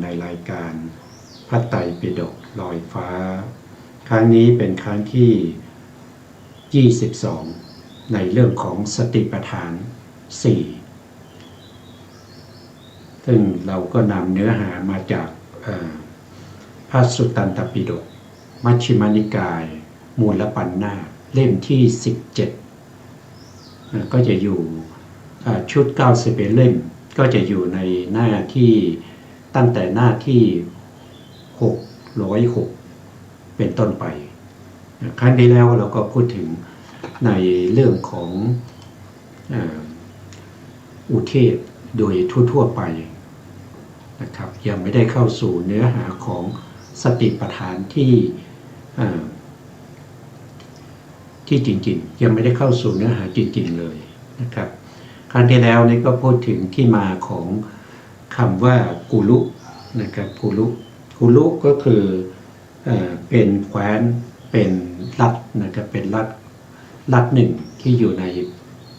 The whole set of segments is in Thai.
ในรายการพระไตรปิฎกลอยฟ้าครั้งนี้เป็นครั้งที่ 22 ในเรื่องของสติปัฏฐาน 4 ซึ่งเราก็นำเนื้อหามาจากพระสุตตันตปิฎกมัชฌิมนิกายมูลปัญนาคเล่มที่ 17 ก็จะอยู่ชุด91เล่มก็จะอยู่ในหน้าที่ตั้งแต่หน้าที่606เป็นต้นไปครั้งที่แล้วเราก็พูดถึงในเรื่องของอุเทศโดยทั่วไปนะครับยังไม่ได้เข้าสู่เนื้อหาของสติปัฏฐานที่จริงๆยังไม่ได้เข้าสู่เนื้อหาจริงๆเลยนะครับครั้งที่แล้วนี่ก็พูดถึงที่มาของคำว่ากุลุนะครับกุลุก็คือเป็นแคว้นเป็นรัฐนะครับเป็นรัฐหนึ่งที่อยู่ใน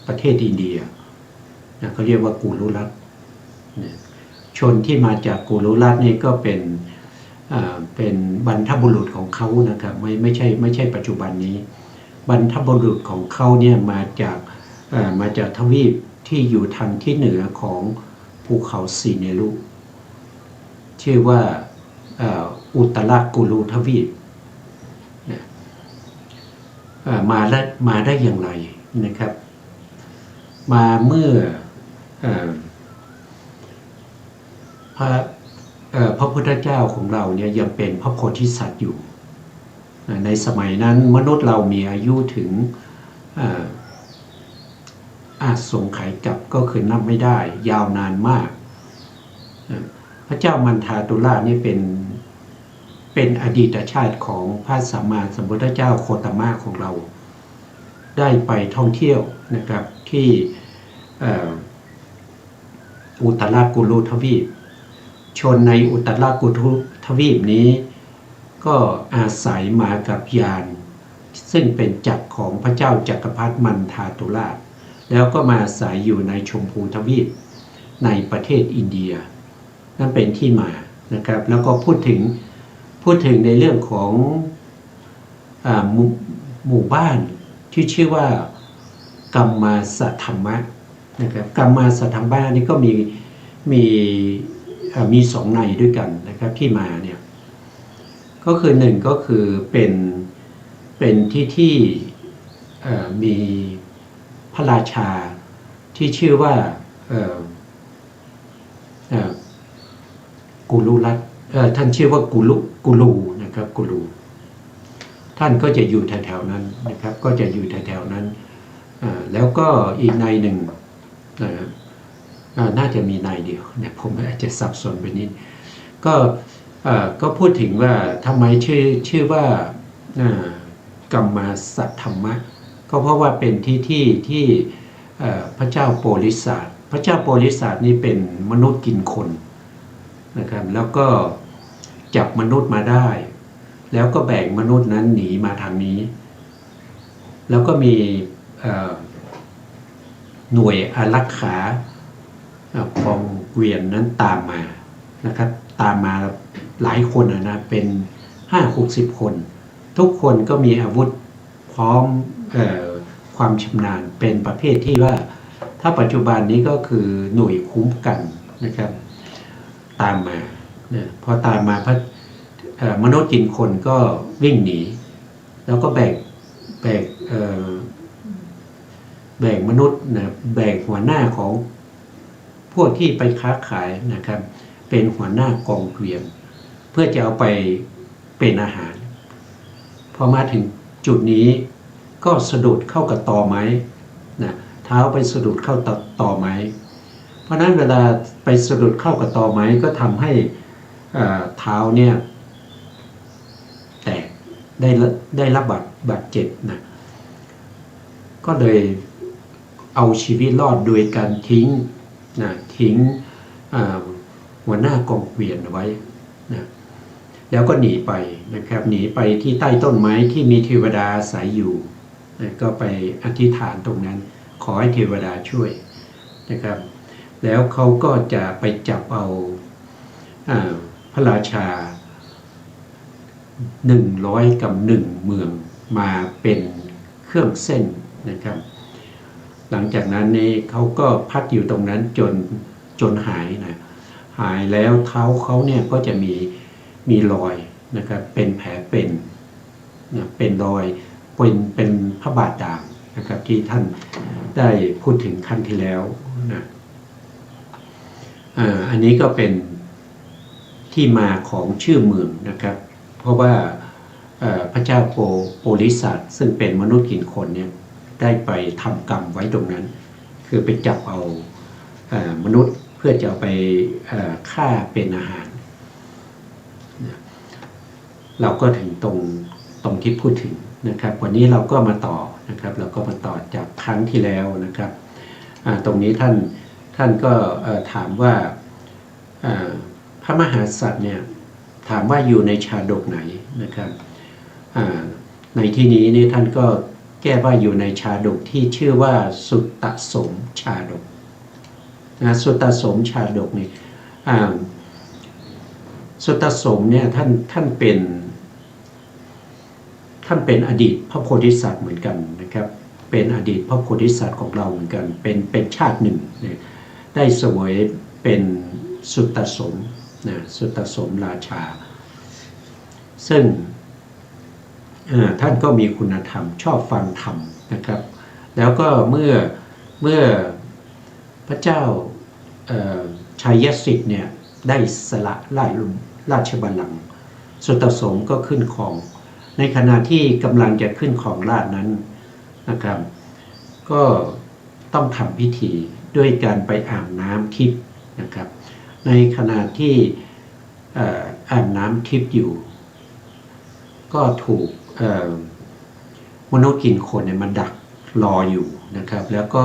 ประเทศอินเดียนะเขาเรียกว่ากุลุรัฐชนที่มาจากกุลุรัฐนี่ก็เป็นบรรพบุรุษของเขานะครับไม่ใช่ปัจจุบันนี้บรรพบุรุษของเขาเนี่ยมาจากทวีปที่อยู่ทางที่เหนือของภูเขาสีเนรุชื่อว่าอุตรกุลุทวีปมาได้อย่างไรนะครับมาเมื่อพระพุทธเจ้าของเราเนี่ยยังเป็นพระโพธิสัตว์อยู่ในสมัยนั้นมนุษย์เรามีอายุถึงสงไขยกับก็คือนับไม่ได้ยาวนานมากพระเจ้ามันทาตุลานี่เป็นอดีตชาติของพระสัมมาสัมพุทธเจ้าโคตมะของเราได้ไปท่องเที่ยวนะครับที่อุตรกุลุทวีปชนในอุตรกุลุทวีปนี้ก็อาศัยมากับยานซึ่งเป็นจักรของพระเจ้าจักรพรรดิมันทาตุลาแล้วก็มาอาศัยอยู่ในชมพูทวีปในประเทศอินเดียนั่นเป็นที่มานะครับแล้วก็พูดถึงในเรื่องของหมู่บ้านที่ชื่อว่ากัมมาสัทธัมมะนะครับกัมมาสัทธัมมะนี่ก็มีสองในด้วยกันนะครับที่มาเนี่ยก็คือหนึ่งก็คือเป็นที่มีพระราชาที่ชื่อว่ากุลุรัตท่านชื่อว่ากุลูนะครับกุลูท่านก็จะอยู่แถวๆนั้นนะครับก็จะอยู่แถวๆนั้นแล้วก็อีกในหนึ่งน่าจะมีในเดียวเนี่ยผมอาจจะสับสนไปนิดก็พูดถึงว่าทำไมชื่อว่ากัมมาสัทธัมมะก็เพราะว่าเป็นที่พระเจ้าโพลิสัตพระเจ้าโพลิสัตนี่เป็นมนุษย์กินคนนะครับแล้วก็จับมนุษย์มาได้แล้วก็แบ่งมนุษย์นั้นหนีมาทางนี้แล้วก็มีหน่วยอารักขาของเกวียนนั้นตามมานะครับตามมาหลายคนนะเป็น50-60 คนทุกคนก็มีอาวุธพร้อมความชำนาญเป็นประเภทที่ว่าถ้าปัจจุบันนี้ก็คือหน่วยคุ้มกันนะครับตามมาพอตามมามนุษย์กินคนก็วิ่งหนีแล้วก็แบ่งมนุษย์นะแบ่งหัวหน้าของพวกที่ไปค้าขายนะครับเป็นหัวหน้ากองเกวียนเพื่อจะเอาไปเป็นอาหารพอมาถึงจุดนี้ก็สะดุดเข้ากับตอไม้นะเท้าไปสะดุดเข้าตอไม้เพราะนั้นเวลาไปสะดุดเข้ากับตอไม้ก็ทำให้เท้าเนี่ยแตกได้รับบาดเจ็บนะก็เลยเอาชีวิตรอดโดยการทิ้งหัวหน้ากองเกวียนไว้นะแล้วก็หนีไปนะครับหนีไปที่ใต้ต้นไม้ที่มีเทวดาอาศัยอยู่นะก็ไปอธิษฐานตรงนั้นขอให้เทวดาช่วยนะครับแล้วเขาก็จะไปจับเอา ระราชา101เมืองมาเป็นเครื่องเส้นนะครับหลังจากนั้นนี่เขาก็พักอยู่ตรงนั้นจนหายนะหายแล้วเท้าเขาเนี่ยก็จะมีรอยนะครับเป็นแผลเป็นนะเป็นรอยเป็นพระบาทด่างนะครับที่ท่านได้พูดถึงครั้งที่แล้วนะอันนี้ก็เป็นที่มาของชื่อเมืองนะครับเพราะว่าพระเจ้าโพลิสัตซึ่งเป็นมนุษย์กินคนเนี่ยได้ไปทำกรรมไว้ตรงนั้นคือไปจับเอามนุษย์เพื่อจะเอาไปฆ่าเป็นอาหารเราก็ถึงตรงที่พูดถึงนะครับวันนี้เราก็มาต่อนะครับเราก็มาต่อจากครั้งที่แล้วนะครับตรงนี้ท่านก็ถามว่าพระมหากษัตริย์เนี่ยถามว่าอยู่ในชาดกไหนนะครับในที่นี้นี่ท่านก็แก้ว่าอยู่ในชาดกที่ชื่อว่าสุตตสมชาดกนะสุตตสมชาดกนี่สุตตสมเนี่ยท่านเป็นอดีตพระโพธิสัตว์เหมือนกันนะครับเป็นอดีตพระโพธิสัตว์ของเราเหมือนกันเป็นชาติหนึ่งได้เสวยเป็นสุตตสมนะสุตตสมราชาซึ่งท่านก็มีคุณธรรมชอบฟังธรรมนะครับแล้วก็เมื่อพระเจ้าชัยสิทธิ์เนี่ยได้สละราชบัลลังก์สุตตสมก็ขึ้นครองในขณะที่กำลังจะขึ้นครองราชย์นั้นนะครับก็ต้องทำพิธีด้วยการไปอาบน้ำทิพย์นะครับในขณะที่อาบน้ำทิพย์อยู่ก็ถูกมนุษย์กินคนเนี่ยมันดักรออยู่นะครับแล้วก็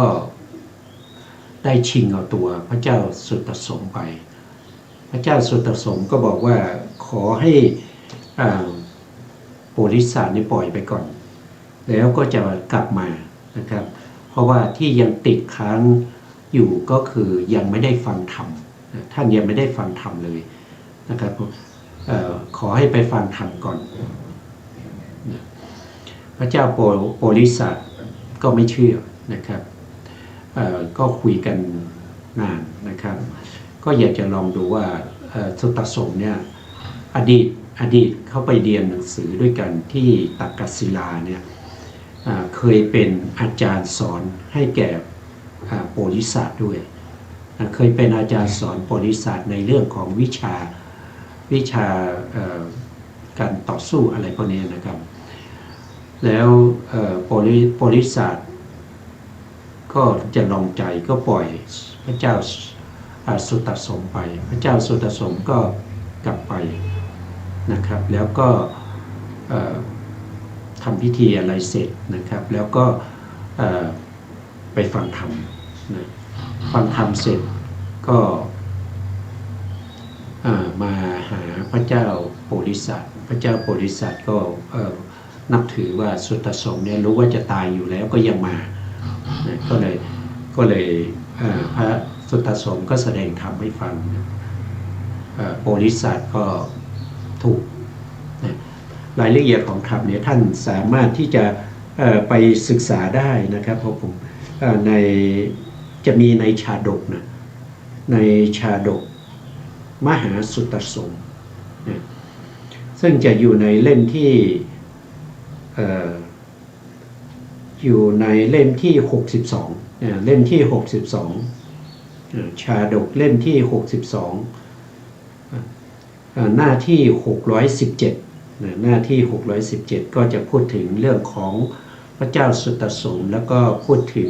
ได้ชิงเอาตัวพระเจ้าสุตตสมไปพระเจ้าสุตตสมก็บอกว่าขอให้โพธิสัตว์นี่ปล่อยไปก่อนแล้วก็จะกลับมานะครับเพราะว่าที่ยังติดค้างอยู่ก็คือยังไม่ได้ฟังธรรมท่านยังไม่ได้ฟังธรรมเลยนะครับขอให้ไปฟังธรรมก่อนพระเจ้าโพธิสัตว์ก็ไม่เชื่อนะครับก็คุยกันนานนะครับก็อยากจะลองดูว่าสุตตสมเนี่ยอดีตเขาไปเรียนหนังสือด้วยกันที่ตักกศิลาเนี่ยเคยเป็นอาจารย์สอนให้แก่โพธิสัตว์ด้วยเคยเป็นอาจารย์สอนโพธิสัตว์ในเรื่องของวิชาการต่อสู้อะไรพวกนี้นะครับแล้วโพธิสัตว์ก็จะลองใจก็ปล่อยพระเจ้าสุตตสมไปพระเจ้าสุตตสมก็กลับไปนะครับแล้วก็ทำพิธีอะไรเสร็จนะครับแล้วก็ไปฟังธรรมนะฟังธรรมเสร็จก็มาหาพระเจ้าโพธิสัตว์พระเจ้าโพธิสัตว์ก็นับถือว่าสุตตสมเนี่ยรู้ว่าจะตายอยู่แล้วก็ยังมานะก็เลยพระสุตตสมก็แสดงธรรมให้ฟังโพธิสัตว์ก็ถูกนะรายละเอียดของธรรมเนี่ยท่านสามารถที่จะไปศึกษาได้นะครับเพราะผมจะมีในชาดกนะในชาดกมหาสุตตสมนะซึ่งจะอยู่ในเล่มที่อยู่ในเล่มที่62เล่มที่62ชาดกเล่มที่62หน้าที่617หน้าที่617ก็จะพูดถึงเรื่องของพระเจ้าสุตตสมแล้วก็พูดถึง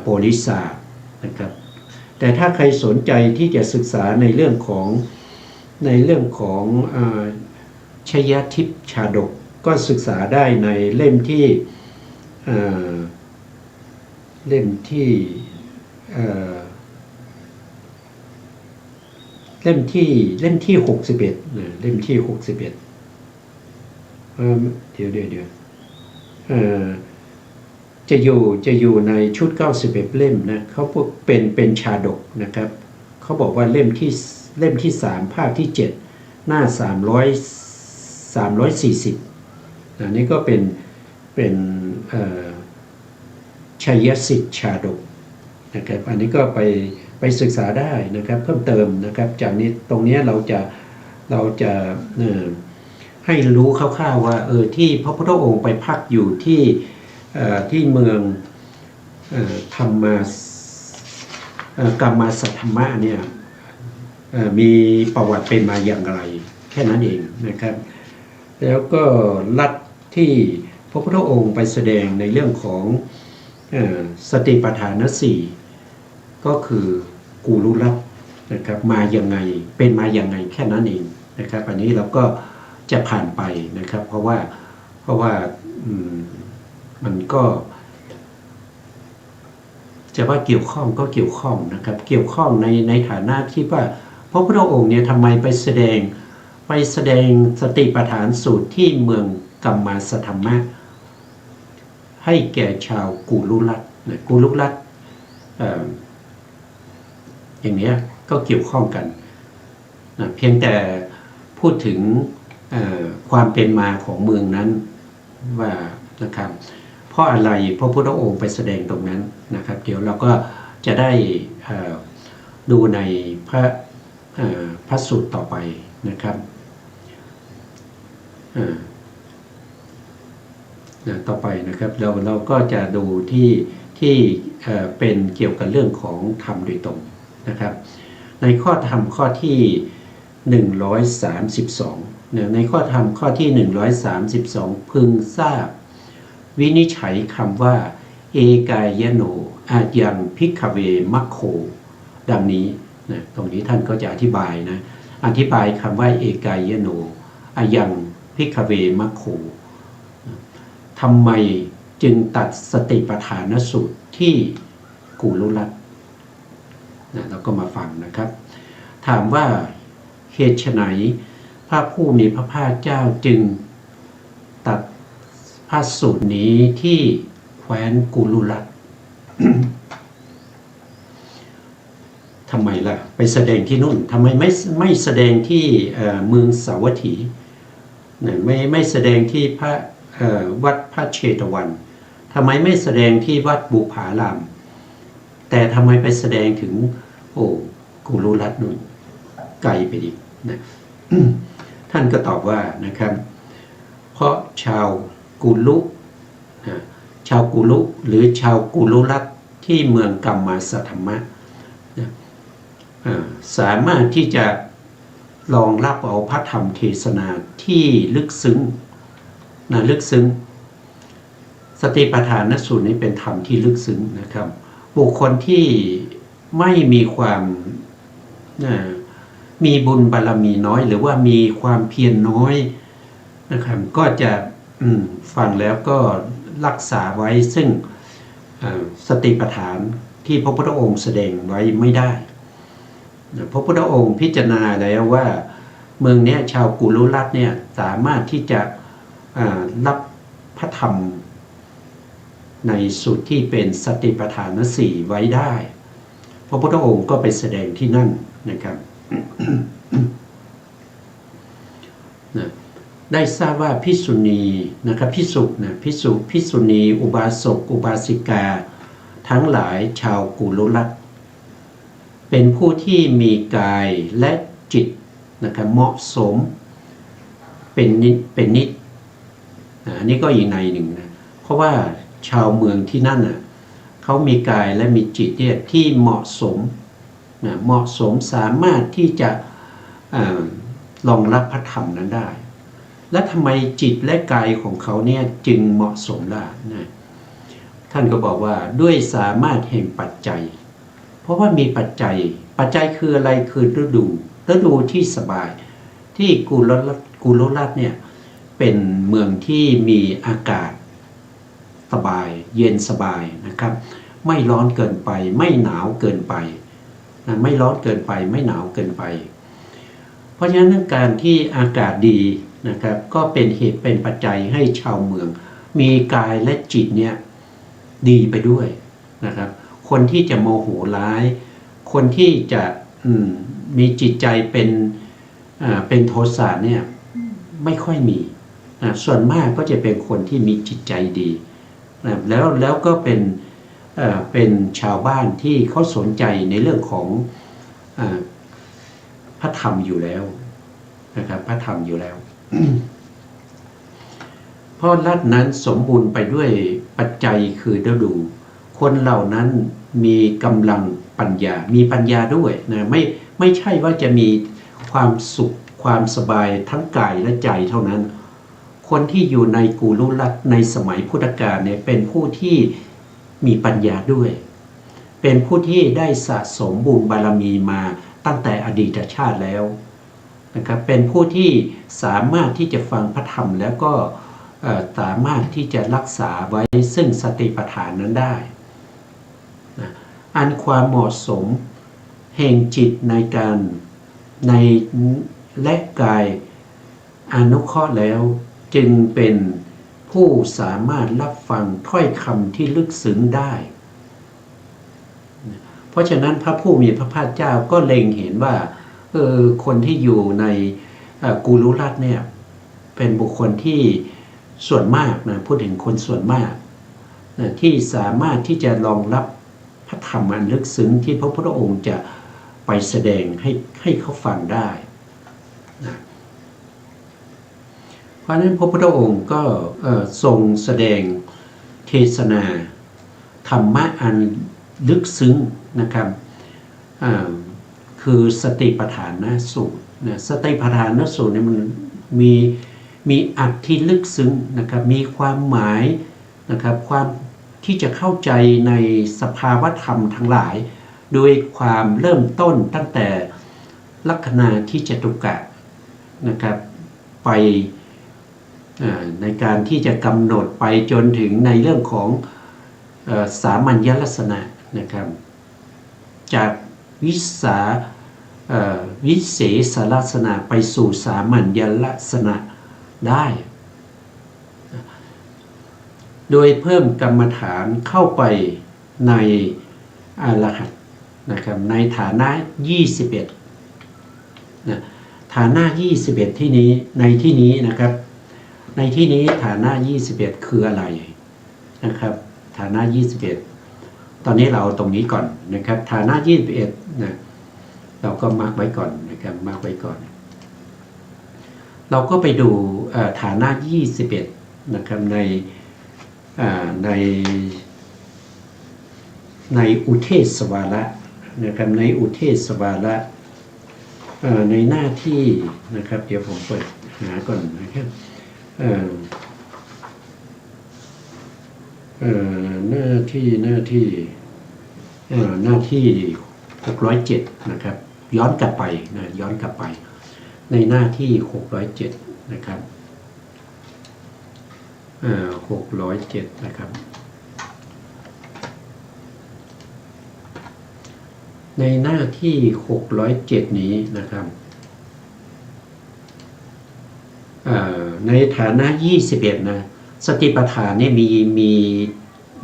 โพธิสัตว์นะครับแต่ถ้าใครสนใจที่จะศึกษาในเรื่องของชยทิพย์ชาดกก็ศึกษาได้ในเล่มที่61นะเล่มที่61เดี๋ยวจะอยู่ในชุด91เล่มนะเขาพวกเป็นชาดกนะครับเขาบอกว่าเล่มที่3ภาคที่ หน้า340อันนี้ก็เป็นชัยสิทธิชาดกนะครับอันนี้ก็ไปศึกษาได้นะครับเพิ่มเติมนะครับจากนี้ตรงนี้เราจะให้รู้คร่าวๆว่าที่พระพุทธองค์ไปพักอยู่ที่เมืองกัมมาสัทธมะเนี่ยมีประวัติเป็นมาอย่างไรแค่นั้นเองนะครับแล้วก็ลัทธิที่พระพุทธองค์ไปแสดงในเรื่องของสติปัฏฐานสี่ก็คือกูรุลัทธินะครับมาอย่างไงเป็นมาอย่างไงแค่นั้นเองนะครับอันนี้เราก็จะผ่านไปนะครับเพราะว่ามันก็จะว่าเกี่ยวข้องก็เกี่ยวข้องนะครับเกี่ยวข้องในฐานะที่ว่าพระพุทธองค์เนี่ยทำไมไปแสดงสติปัฏฐานสูตรที่เมืองกัมมาสัทธมะให้แก่ชาวกูรุลัทธิกูรุลัทธิอย่างนี้ก็เกี่ยวข้องกันนะเพียงแต่พูดถึงความเป็นมาของเมืองนั้นว่านะครับเพราะอะไรพระพุทธองค์ไปแสดงตรงนั้นนะครับเดี๋ยวเราก็จะได้ดูในพระสูตรต่อไปนะครับต่อไปนะครับเราก็จะดูที่เป็นเกี่ยวกับเรื่องของธรรมโดยตรงนะครับในข้อธรรมข้อที่132ในข้อธรรมข้อที่132พึงทราบวินิจฉัยคำว่าเอกายโนอายังภิกขเวมัคโคดังนี้นะตรงนี้ท่านก็จะอธิบายนะอธิบายคำว่าเอกายโนอายังภิกขเวมัคโคทำไมจึงตัดสติปัฏฐานสูตรที่กูรุลัทธิเราก็มาฟังนะครับถามว่าเหตุไฉนพระผู้มีพระภาคเจ้าจึงตัดพระสูตรนี้ที่แคว้นกูรุลัทธิ ทำไมล่ะไปแสดงที่นู่นทำไมไม่แสดงที่เมืองสาวัตถีไม่แสดงที่วัดพระเชตวันทำไมไม่แสดงที่วัดบุพารามแต่ทำไมไปแสดงถึงกูรุลัทธินู่นไกลไปอีกนะ ท่านก็ตอบว่านะครับเพราะชาวกุลุหรือชาวกุรุลัทธิที่เมืองกัมมาสัทธมะสามารถที่จะรองรับเอาพระธรรมเทศนาที่ลึกซึ้งสติปัฏฐานสูตรนี้เป็นธรรมที่ลึกซึ้งนะครับบุคคลที่ไม่มีความมีบุญบารมีน้อยหรือว่ามีความเพียรน้อยนะครับก็จะฟังแล้วก็รักษาไว้ซึ่งสติปัฏฐานที่พระพุทธองค์แสดงไว้ไม่ได้พระพุทธองค์พิจารณาแล้วว่าเมืองนี้ชาวกุรุลัทธิเนี่ยสามารถที่จะรับพระธรรมในสูตรที่เป็นสติปัฏฐานสี่ไว้ได้พระพุทธองค์ก็ไปแสดงที่นั่นนะครับ ได้ทราบว่าภิกษุณีนะครับภิกษุณีอุบาสกอุบาสิกาทั้งหลายชาวกุรุลัทธิเป็นผู้ที่มีกายและจิตนะครับเหมาะสมเป็นนิจอันนี้ก็อีกในหนึ่งนะเพราะว่าชาวเมืองที่นั่นน่ะเขามีกายและมีจิตเนี่ยที่เหมาะสมสามารถที่จะรองรับพระธรรมนั้นได้และทำไมจิตและกายของเขาเนี่ยจึงเหมาะสมล่ะนะท่านก็บอกว่าด้วยสามารถแห่งปัจจัยเพราะว่ามีปัจจัยคืออะไรคือฤดูที่สบายที่กุรุลัทธิเนี่ยเป็นเมืองที่มีอากาศสบายเย็นสบายนะครับไม่ร้อนเกินไปไม่หนาวเกินไปนะไม่ร้อนเกินไปไม่หนาวเกินไปเพราะฉะนั้นการที่อากาศดีนะครับก็เป็นเหตุเป็นปัจจัยให้ชาวเมืองมีกายและจิตเนี่ยดีไปด้วยนะครับคนที่จะโมโหร้ายคนที่จะมีจิตใจเป็น เป็นโทสะเนี่ยไม่ค่อยมีส่วนมากก็จะเป็นคนที่มีจิตใจดีแล้วก็เป็นชาวบ้านที่เขาสนใจในเรื่องของพระธรรมอยู่แล้วนะครับพระธรรมอยู่แล้ว เพราะรัฐนั้นสมบูรณ์ไปด้วยปัจจัยคือฤดูคนเหล่านั้นมีกำลังปัญญามีปัญญาด้วยนะไม่ใช่ว่าจะมีความสุขความสบายทั้งกายและใจเท่านั้นคนที่อยู่ในกูรุรัตในสมัยพุทธกาลเนี่ยเป็นผู้ที่มีปัญญาด้วยเป็นผู้ที่ได้สะสมบุญบารมีมาตั้งแต่อดีตชาติแล้วนะครับเป็นผู้ที่สามารถที่จะฟังพระธรรมแล้วก็สามารถที่จะรักษาไว้ซึ่งสติปัฏฐานนั้นได้นะอันความเหมาะสมแห่งจิตในการในและกายอนุเคราะห์แล้วจึงเป็นผู้สามารถรับฟังถ้อยคำที่ลึกซึ้งได้เพราะฉะนั้นพระผู้มีพระภาคเจ้าก็เล็งเห็นว่าคนที่อยู่ในกูรุรัตน์เนี่ยเป็นบุคคลที่ส่วนมากนะพูดถึงคนส่วนมากนะที่สามารถที่จะรองรับพระธรรมอันลึกซึ้งที่พระพุทธองค์จะไปแสดงให้เขาฟังได้นะเพราะฉะนั้นพระพุทธองค์ก็ทรงแสดงเทศนาธรรมะอันลึกซึ้งนะครับคือสติปัฏฐานสูตรนะสติปัฏฐานสูตรเนี่ยมันมีอัตที่ลึกซึ้งนะครับมีความหมายนะครับความที่จะเข้าใจในสภาวธรรมทั้งหลายโดยความเริ่มต้นตั้งแต่ลัคนาที่จตุกะนะครับไปในการที่จะกำหนดไปจนถึงในเรื่องของสามัญญลักษณะนะครับจากวิเศษลักษณะไปสู่สามัญญลักษณะได้โดยเพิ่มกรรมฐานเข้าไปในอรหัตนะครับในฐานะ21นะฐานะ21ที่นี้ในที่นี้นะครับในที่นี้ฐานะ21คืออะไรนะครับฐานะ21ตอนนี้เราเอาตรงนี้ก่อนนะครับฐานะ21นะเราก็มาร์กไว้ก่อนนะครับมาร์กไว้ก่อนเราก็ไปดูฐานะ21นะครับในอุเทศวาระนะครับในอุเทศวาระในหน้าที่นะครับเดี๋ยวผมเปิดหาก่อนนะครับหน้าที่607นะครับย้อนกลับไปนะย้อนกลับไปในหน้าที่607นะครับ607นะครับในหน้าที่607นี้นะครับในฐานะ21นะสติปัฏฐานเนี่ย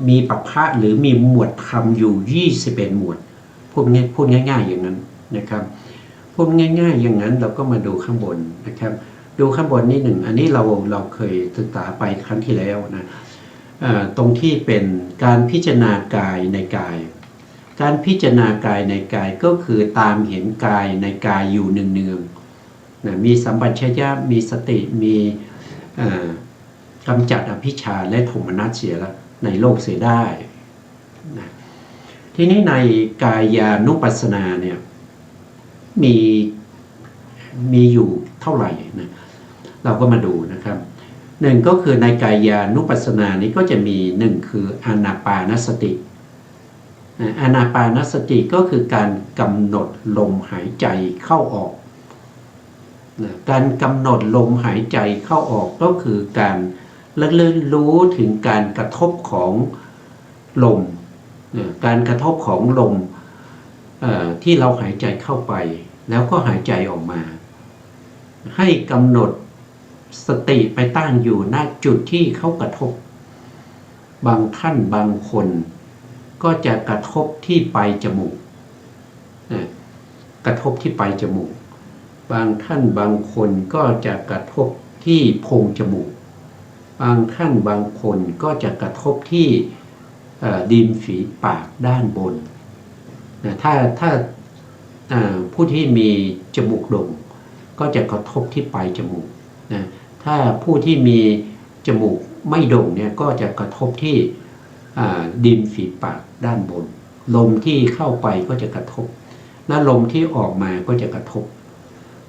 มีปัพพะหรือมีหมวดธรรมอยู่21หมวดพูดง่ายๆอย่างนั้นนะครับพูดง่ายๆอย่างนั้นเราก็มาดูข้างบนนะครับดูข้างบนนี่หนึ่งอันนี้เราเคยศึกษาไปครั้งที่แล้วนะตรงที่เป็นการพิจารณากายในกายการพิจารณากายในกายก็คือตามเห็นกายในกายอยู่เนืองๆนะมีสัมปชัญญะมีสติมีกำจัดอภิชฌาและโทมนัสเสียละในโลกเสียได้นะทีนี้ในกายานุปัสสนาเนี่ยมีอยู่เท่าไหร่นะเราก็มาดูนะครับหนึ่งก็คือในกายานุปัสสนานี้ก็จะมีหนึ่งคืออานาปานสติอานาปานสติก็คือการกำหนดลมหายใจเข้าออกการกำหนดลมหายใจเข้าออกก็คือการระลึกรู้ถึงการกระทบของลมการกระทบของลมที่เราหายใจเข้าไปแล้วก็หายใจออกมาให้กำหนดสติไปตั้งอยู่ณจุดที่เขากระทบบางท่านบางคนก็จะกระทบที่ปลายจมูกกระทบที่ปลายจมูก บางท่านบางคนก็จะกระทบที่โพรงจมูกบางท่านบางคนก็จะกระทบที่ริมฝีปากด้านบนนะถ้าผู้ที่มีจมูกโด่งก็จะกระทบที่ปลายจมูกนะถ้าผู้ที่มีจมูกไม่โด่งเนี่ยก็จะกระทบที่ริมฝีปากด้านบนลมที่เข้าไปก็จะกระทบและลมที่ออกมาก็จะกระทบ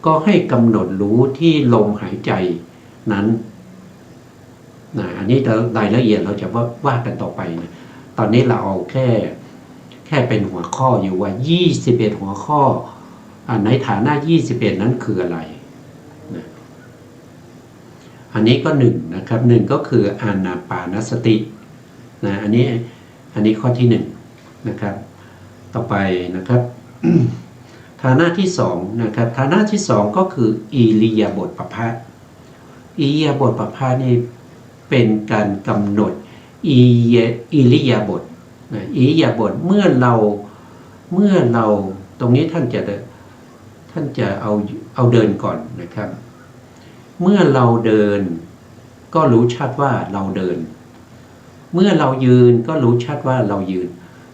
ก็ให้กำหนดรู้ที่ลมหายใจนั้นอันนี้รายละเอียดเราจะว่ากันต่อไปนะตอนนี้เราเอาแค่เป็นหัวข้ออยู่ว่า21หัวข้อในฐานะ21นั้นคืออะไรนะอันนี้ก็1นะครับ1ก็คืออานาปานสตินะอันนี้ข้อที่1นะครับต่อไปนะครับ ฐานะที่2นะครับฐานะที่2ก็คืออิริยาบถปภะอิริยาบถปภะนี่เป็นการกำหนดอิริยาบถอิริยาบถเมื่อเราตรงนี้ท่านจะเอาเดินก่อนนะครับเมื่อเราเดินก็รู้ชัดว่าเราเดินเมื่อเรายืนก็รู้ชัดว่าเรายืน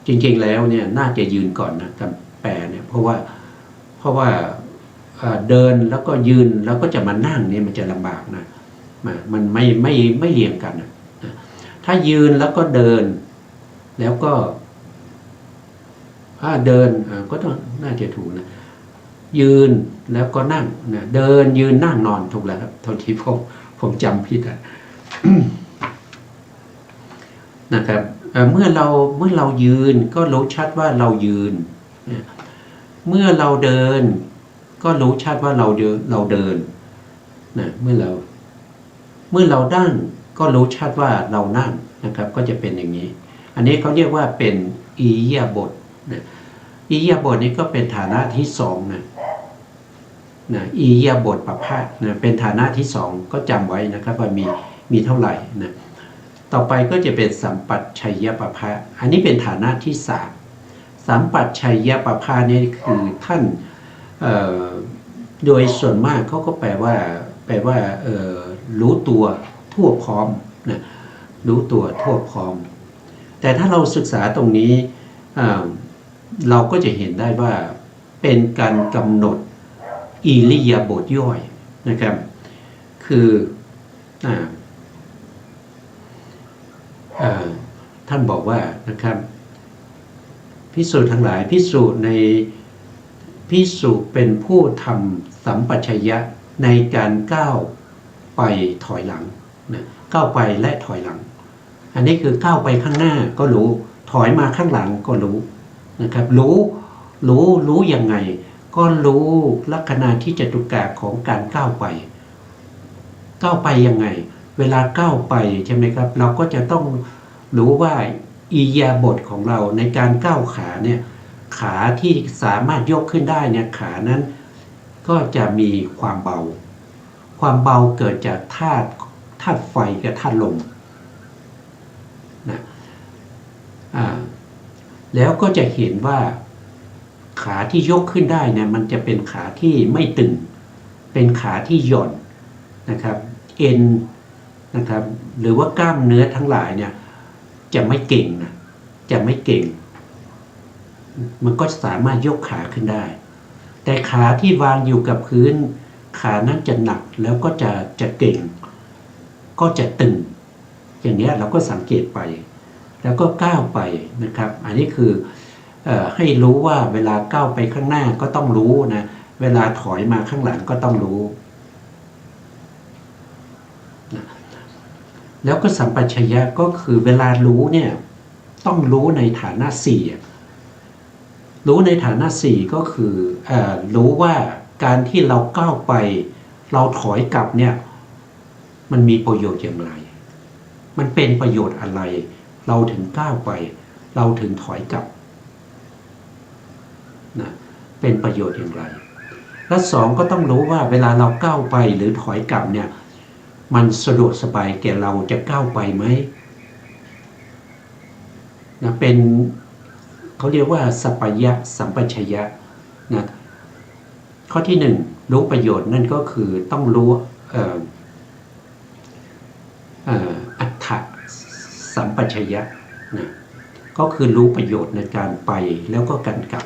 จริงๆแล้วเนี่ยน่าจะยืนก่อนนะคำแปลเนี่ยเพราะว่าเดินแล้วก็ยืนแล้วก็จะมานั่งเนี่ยมันจะลำบากนะมันไม่เรียงกันนะถ้ายืนแล้วก็เดินแล้วก็เดินก็ต้องน่าจะถูกนะยืนแล้วก็นั่งนะเดินยืนนั่งนอนถูกแล้วครับเท่าที่ผมจำผิดนะครับเมื่อเรายืนก็รู้ชัดว่าเรายืนเมื่อเราเดินก็รู้ชัดว่าเราเดินนะเมื่อเรานั่งก็รู้ชัดว่าเรานั่งนะครับก็จะเป็นอย่างนี้อันนี้เขาเรียกว่าเป็นอิริยาบถนะอิริยาบถนี้ก็เป็นฐานะที่2นะอิริยาบถปภะนะเป็นฐานะที่2ก็จำไว้นะครับว่ามีเท่าไหร่นะต่อไปก็จะเป็นสัมปัชชัยปภะอันนี้เป็นฐานะที่3สัมปัชชัยปภะนี่คือท่านโดยส่วนมากเขาก็แปลว่ารู้ตัวทั่วพร้อมนะรู้ตัวทั่วพร้อมแต่ถ้าเราศึกษาตรงนี้เราก็จะเห็นได้ว่าเป็นการกำหนดอิริยาบถย่อยนะครับคือท่านบอกว่านะครับภิกษุทั้งหลายภิกษุเป็นผู้ทำสัมปชัญญะในการก้าวไปถอยหลังนะก้าวไปและถอยหลังอันนี้คือก้าวไปข้างหน้าก็รู้ถอยมาข้างหลังก็รู้นะครับรู้ยังไงก็รู้ลักษณะที่จตุกะของการก้าวไปยังไงเวลาก้าวไปใช่ไหมครับเราก็จะต้องรู้ว่าอิริยาบถของเราในการก้าวขาเนี่ยขาที่สามารถยกขึ้นได้เนี่ยขานั้นก็จะมีความเบาเกิดจากธาตุไฟกับธาตุลมนะแล้วก็จะเห็นว่าขาที่ยกขึ้นได้เนี่ยมันจะเป็นขาที่ไม่ตึงเป็นขาที่หย่อนนะครับเอ็นนะครับหรือว่ากล้ามเนื้อทั้งหลายเนี่ยจะไม่เก่งนะจะไม่เก่งมันก็สามารถยกขาขึ้นได้แต่ขาที่วางอยู่กับพื้นขานั้นจะหนักแล้วก็จะเก่งก็จะตึงอย่างนี้เราก็สังเกตไปแล้วก็ก้าวไปนะครับอันนี้คือให้รู้ว่าเวลาก้าวไปข้างหน้าก็ต้องรู้นะเวลาถอยมาข้างหลังก็ต้องรู้นะแล้วก็สัมปชัญญะก็คือเวลารู้เนี่ยต้องรู้ในฐานะ4รู้ในฐานะ4ก็คือรู้ว่าการที่เราก้าวไปเราถอยกลับเนี่ยมันมีประโยชน์อย่างไรมันเป็นประโยชน์อะไรเราถึงก้าวไปเราถึงถอยกลับนะเป็นประโยชน์อย่างไรและ2ก็ต้องรู้ว่าเวลาเราก้าวไปหรือถอยกลับเนี่ยมันสะดวกสบายแก่เราจะก้าวไปไหมนะเป็นเขาเรียกว่าสัพพยะสัมปชัญญะนะข้อที่1 รู้ประโยชน์นั่นก็คือต้องรู้อัตถสัมปชัญญะนะก็คือรู้ประโยชน์ในการไปแล้วก็การกลับ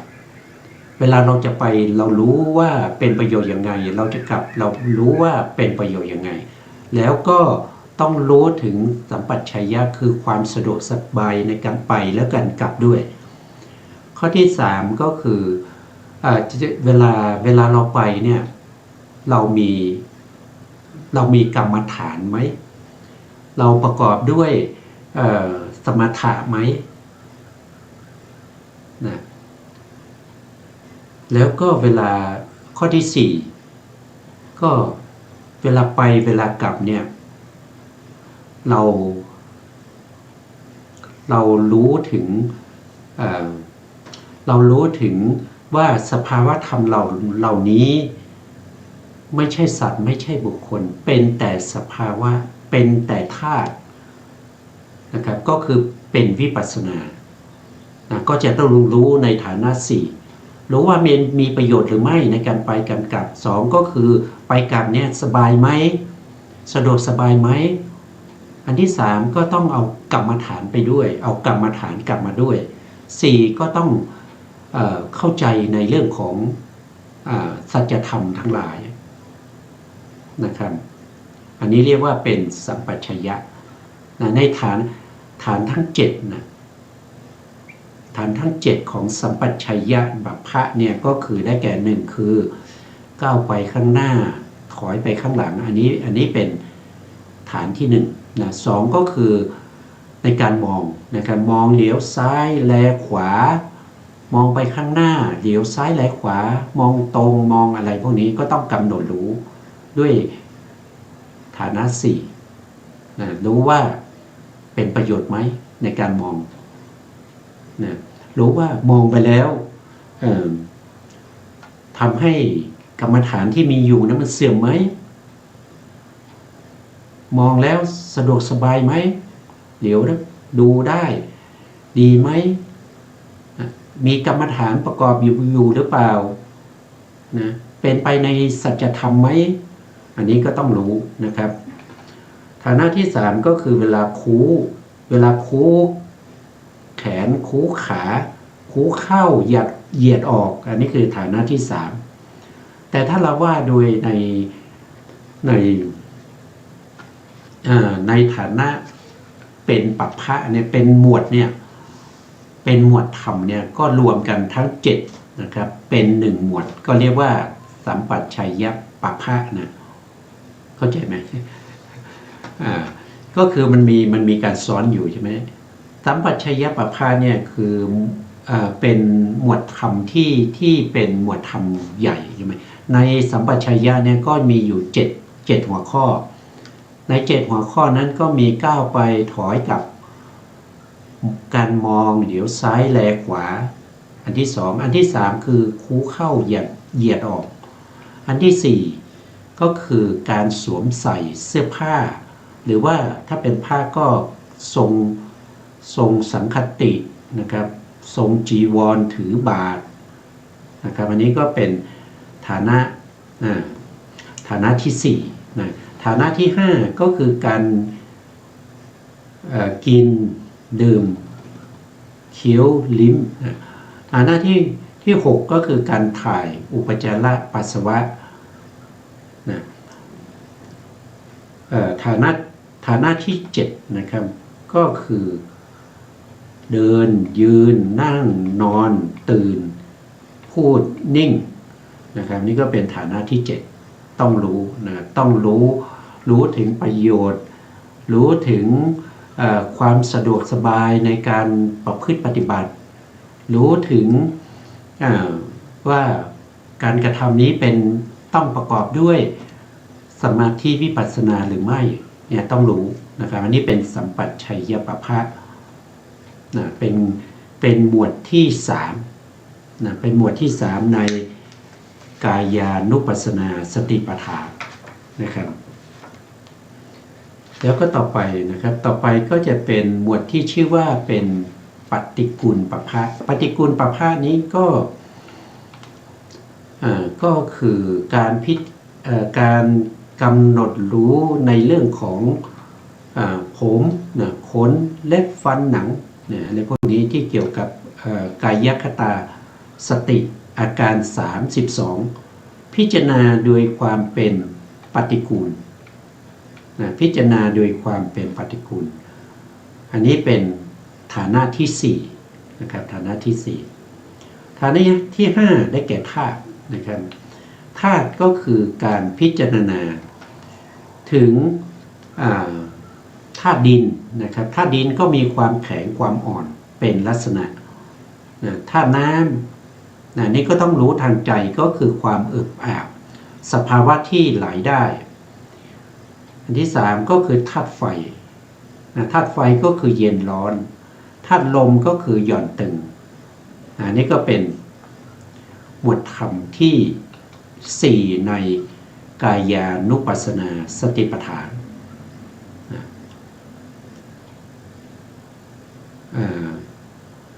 เวลาเราจะไปเรารู้ว่าเป็นประโยชน์ยังไงเราจะกลับเรารู้ว่าเป็นประโยชน์ยังไงแล้วก็ต้องรู้ถึงสัมปชัญญะคือความสะดวกสบายในการไปและการกลับด้วยข้อที่3ก็คือเวลาเราไปเนี่ยเรามีกรรมฐานไหมเราประกอบด้วยสมถะไหมนะแล้วก็เวลาข้อที่4ก็เวลาไปเวลากลับเนี่ยเรารู้ถึงว่าสภาวะธรรมเหล่านี้ไม่ใช่สัตว์ไม่ใช่บุคคลเป็นแต่สภาวะเป็นแต่ธาตุนะครับก็คือเป็นวิปัสสนานะก็จะต้องรู้ในฐานะ4รู้ว่ามีประโยชน์หรือไม่ในการไปการกลับ2ก็คือไปกลับเนี่ยสบายไหมสะดวกสบายไหมอันที่3ก็ต้องเอากรรมฐานไปด้วยเอากรรมฐานกลับมาด้วย4ก็ต้องเข้าใจในเรื่องของสัจธรรมทั้งหลายนะครับอันนี้เรียกว่าเป็นสัมปชัญญะในฐานทั้ง7นะฐานทั้ง7ของสัมปชัญญะบัพพะเนี่ยก็คือได้แก่1คือก้าวไปข้างหน้าถอยไปข้างหลังอันนี้เป็นฐานที่1นะ2ก็คือในการมองนะครับมองเหลียวซ้ายแลขวามองไปข้างหน้าเหลียวซ้ายแลขวามองตรงมองอะไรพวกนี้ก็ต้องกำหนดรู้ด้วยฐานะ4นะรู้ว่าเป็นประโยชน์ไหมในการมองนะรู้ว่ามองไปแล้วทำให้กรรมฐานที่มีอยู่นั้นมันเสื่อมไหมมองแล้วสะดวกสบายไหมเดี๋ยวดูได้ดีไหมมีกรรมฐานประกอบอยู่หรือเปล่านะเป็นไปในสัจธรรมไหมอันนี้ก็ต้องรู้นะครับฐานะที่3ก็คือเวลาคูแขนคูขาคูเข้าเหยียดออกอันนี้คือฐานะที่3แต่ถ้าเราว่าโดยในฐานะเป็นปัพพะเนี่ยเป็นหมวดเนี่ยเป็นหมวดธรรมเนี่ยก็รวมกันทั้ง7นะครับเป็น1หมวดก็เรียกว่าสัมปชัญญะปัพพะนะเข้าใจไหมก็คือมันมีการซ้อนอยู่ใช่ไหมสัมปชัญญะปัพพะเนี่ยคือเป็นหมวดธรรมที่เป็นหมวดธรรมใหญ่ใช่ไหมในสัมปชัญญะเนี่ยก็มีอยู่7หัวข้อใน7หัวข้อนั้นก็มีก้าวไปถอยกลับการมองเดี๋ยวซ้ายแลขวาอันที่2อันที่3คือคูเข้าเหยียดออกอันที่4ก็คือการสวมใส่เสื้อผ้าหรือว่าถ้าเป็นผ้าก็ทรงสังคตินะครับทรงจีวรถือบาตรนะครับอันนี้ก็เป็นฐานะที่4นะฐานะที่5ก็คือการกินดื่มเคี้ยวลิ้มฐานะที่6ก็คือการถ่ายอุปจาระปัสสาวะนะฐานะที่7นะครับก็คือเดินยืนนั่งนอนตื่นพูดนิ่งนะครับนี่ก็เป็นฐานะที่7ต้องรู้นะต้องรู้ถึงประโยชน์รู้ถึงความสะดวกสบายในการประพฤติปฏิบัติรู้ถึงว่าการกระทำนี้ต้องประกอบด้วยสมาธิวิปัสสนาหรือไม่เนี่ยต้องรู้นะครับอันนี้เป็นสัมปชัญญะปัพพะนะเป็นหมวดที่3นะเป็นหมวดที่3ในกายานุปัสสนาสติปัฏฐานนะครับแล้วก็ต่อไปนะครับต่อไปก็จะเป็นหมวดที่ชื่อว่าเป็นปฏิกูลปัพพะปฏิกูลปัพพะนี้ก็ ก็คือการกำหนดรู้ในเรื่องของผมขนเล็บฟันหนังอะไรพวกนี้ที่เกี่ยวกับกายคตาสติอาการ 32พิจารณาโดยความเป็นปฏิกูลพิจารณาโดยความเป็นปฏิกูลอันนี้เป็นฐานะที่4นะครับฐานะที่4ฐานะที่5ได้แก่ธาตุนะครับธาตุก็คือการพิจารณาถึงธาตุดินนะครับธาตุดินก็มีความแข็งความอ่อนเป็นลักษณะธาตุน้ำนี่ก็ต้องรู้ทางใจก็คือความอึดอัดสภาวะที่ไหลได้อันที่3ก็คือธาตุไฟธาตุไฟก็คือเย็นร้อนธาตุลมก็คือหย่อนตึงนี่ก็เป็นหมวดธรรมที่4ในกายานุปัสสนาสติปัฏฐาน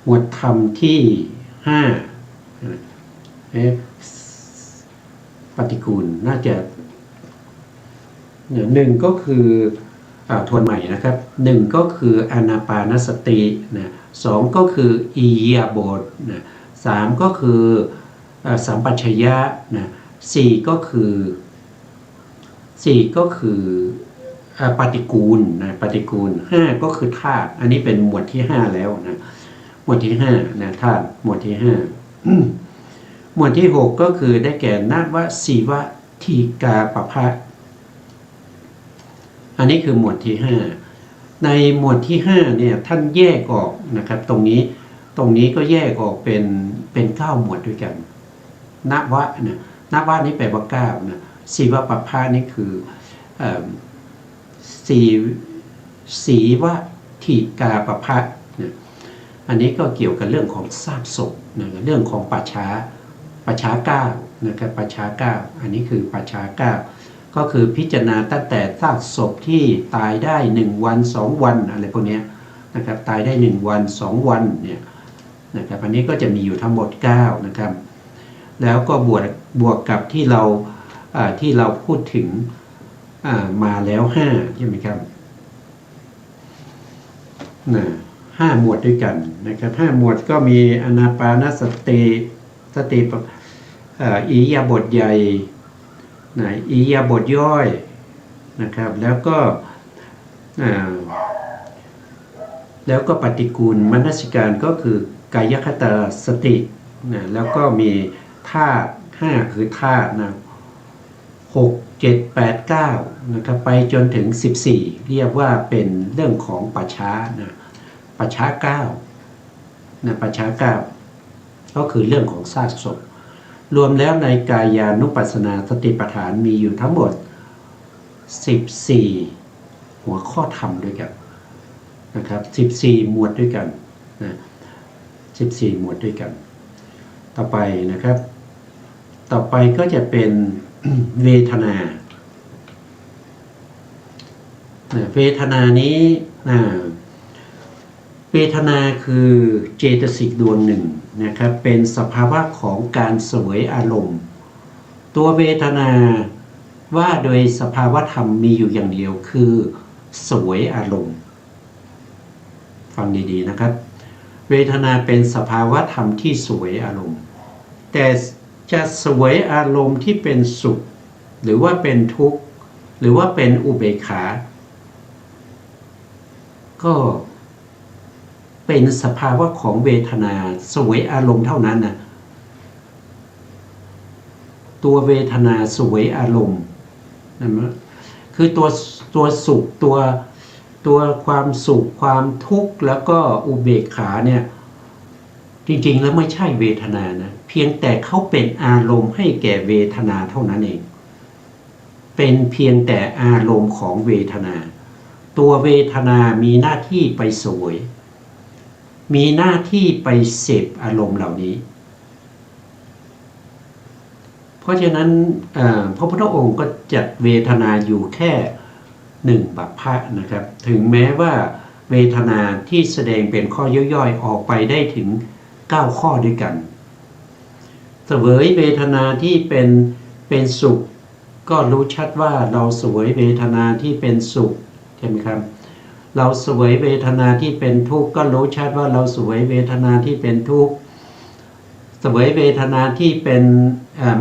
หมวดธรรมที่5ปฏิกูลน่าจะ1ก็คือทวนใหม่นะครับ1ก็คืออานาปานสติ2ก็คืออิริยาบถ3ก็คือสัมปชัญญะ4ก็คือปฏิกูลปฏิกูล5ก็คือธาตุอันนี้เป็นหมวดที่5แล้วหมวดที่5ธาตุหมวดที่5หมวดที่6ก็คือได้แก่นวสีวทีกาปภะอันนี้คือหมวดที่5ในหมวดที่5เนี่ยท่านแยกออกนะครับตรงนี้ก็แยกออกเป็น9หมวดด้วยกันนวะนี้แปลว่า9สีวปภะนี่คือสีวทีกาปภะอันนี้ก็เกี่ยวกับเรื่องของซากศพเรื่องของป่าช้า9นะครับป่าช้า9อันนี้คือป่าช้า9ก็คือพิจารณาตั้งแต่ซากศพที่ตายได้1วัน2วันอะไรพวกนี้นะครับตายได้1วัน2วันเนี่ยนะครับอันนี้ก็จะมีอยู่ทั้งหมด9นะครับแล้วก็บวกกับที่เราพูดถึงมาแล้ว5ใช่ไหมครับ5หมวดด้วยกันนะครับ5หมวดก็มีอานาปานสติอิริยาบถใหญ่อิริยาบถย่อยนะครับแล้วก็ปฏิกูลมนสิการก็คือกายคตาสติแล้วก็มีธาตุ5คือธาตุ6 7 8 9นะครับไปจนถึง14เรียกว่าเป็นเรื่องของป่าช้าป่าช้า9ป่าช้า9ก็คือเรื่องของซากศพรวมแล้วในกายานุปัสสนาสติปัฏฐานมีอยู่ทั้งหมด14หัวข้อธรรมด้วยกันนะครับ14หมวดด้วยกัน14หมวดด้วยกันต่อไปนะครับต่อไปก็จะเป็นเวทนาเวทนานี้เวทนาคือเจตสิกดวงหนึ่งนะครับเป็นสภาวะของการเสวยอารมณ์ตัวเวทนาว่าโดยสภาวะธรรมมีอยู่อย่างเดียวคือเสวยอารมณ์ฟังดีๆนะครับเวทนาเป็นสภาวะธรรมที่เสวยอารมณ์แต่จะเสวยอารมณ์ที่เป็นสุขหรือว่าเป็นทุกข์หรือว่าเป็นอุเบกขาก็เป็นสภาวะของเวทนาเสวยอารมณ์เท่านั้นตัวเวทนาเสวยอารมณ์นั่นคือตัวสุขตัวความสุขความทุกข์แล้วก็อุเบกขาเนี่ยจริงๆแล้วไม่ใช่เวทนานะเพียงแต่เขาเป็นอารมณ์ให้แก่เวทนาเท่านั้นเองเป็นเพียงแต่อารมณ์ของเวทนาตัวเวทนามีหน้าที่ไปเสวยมีหน้าที่ไปเสพอารมณ์เหล่านี้เพราะฉะนั้นพระพุทธองค์ก็จัดเวทนาอยู่แค่1บัพพะนะครับถึงแม้ว่าเวทนาที่แสดงเป็นข้อย่อยๆออกไปได้ถึง9ข้อด้วยกัน เสวยเวทนาที่เป็นสุขก็รู้ชัดว่าเราเสวยเวทนาที่เป็นสุขใช่ไหมครับเราเสวยเวทนาที่เป็นทุกข์ก็รู้ชัดว่าเราเสวยเวทนาที่เป็นทุกข์เสวยเวทนาที่เป็น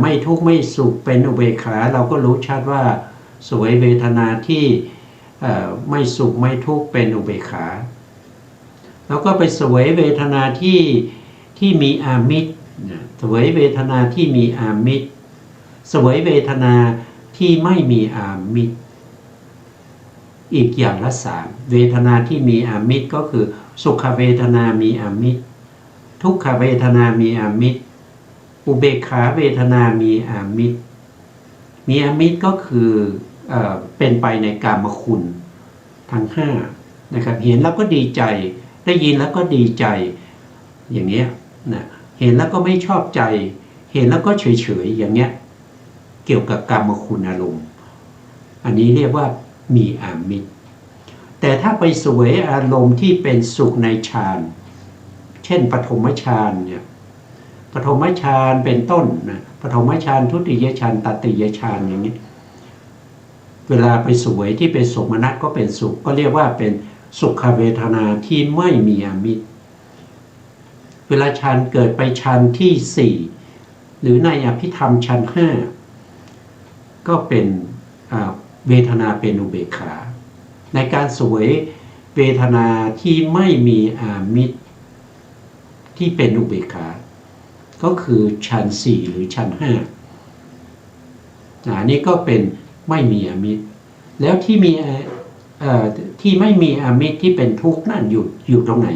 ไม่ทุกข์ไม่สุขเป็นอุเบกขาเราก็รู้ชัดว่าเสวยเวทนาที่ไม่สุขไม่ทุกข์เป็นอุเบกขาแล้วก็ไปเสวยเวทนาที่มีอามิตรเสวยเวทนาที่มีอามิตรเสวยเวทนาที่ไม่มีอามิตรอีกอย่างละ3เวทนาที่มีอามิตรก็คือสุขเวทนามีอามิตรทุกขเวทนามีอามิตรอุเบกขาเวทนามีอามิตรมีอามิตรก็คือเป็นไปในกามคุณทั้ง5นะครับเห็นแล้วก็ดีใจได้ยินแล้วก็ดีใจอย่างเงี้ยนะเห็นแล้วก็ไม่ชอบใจเห็นแล้วก็เฉยๆอย่างเงี้ยเกี่ยวกับกามคุณอารมณ์อันนี้เรียกว่ามีอามิตรแต่ถ้าไปเสวยอารมณ์ที่เป็นสุขในฌานเช่นปฐมฌานเนี่ยปฐมฌานเป็นต้นนะปฐมฌานทุติยฌานตติยฌานอย่างนี้เวลาไปเสวยที่เป็นโสมนัสก็เป็นสุขก็เรียกว่าเป็นสุขเวทนาที่ไม่มีอามิตรเวลาฌานเกิดไปฌานที่4หรือในอภิธรรมฌาน5ก็เป็นเวทนาเป็นอุเบกขาในการเสวยเวทนาที่ไม่มีอามิตรที่เป็นอุเบกขาก็คือฌาน4หรือฌาน5อันนี้ก็เป็นไม่มีอามิตรแล้วที่มีที่ไม่มีอามิตรที่เป็นทุกข์นั่นอยู่ตรงไหน